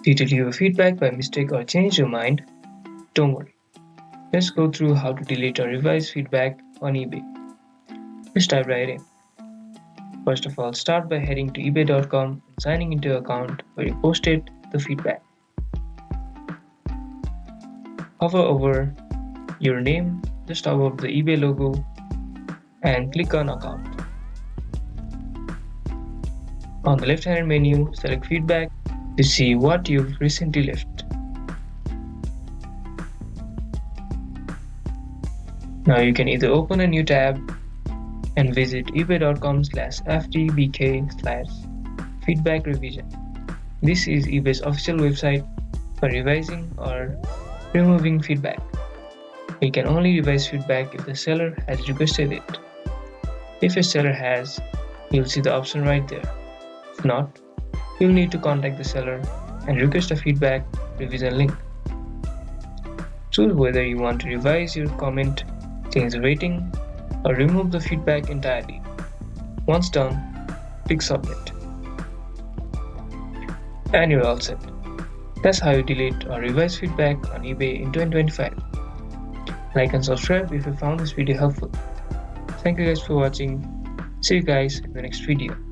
Did you leave a feedback by mistake or change your mind? Don't worry. Let's go through how to delete or revise feedback on eBay. Let's dive right in. First of all, start by heading to ebay.com and signing into your account where you posted the feedback. Hover over your name just above the eBay logo and click on Account. On the left-hand menu, select Feedback to see what you've recently left. Now you can either open a new tab and visit ebay.com/ftbk/feedback revision. This is eBay's official website for revising or removing feedback. You can only revise feedback if the seller has requested it. If a seller has, you'll see the option right there. If not, you'll need to contact the seller and request a feedback revision link. Choose whether you want to revise your comment, change the rating, or remove the feedback entirely. Once done, click Submit. And you're all set. That's how you delete or revise feedback on eBay in 2025. Like and subscribe if you found this video helpful. Thank you guys for watching. See you guys in the next video.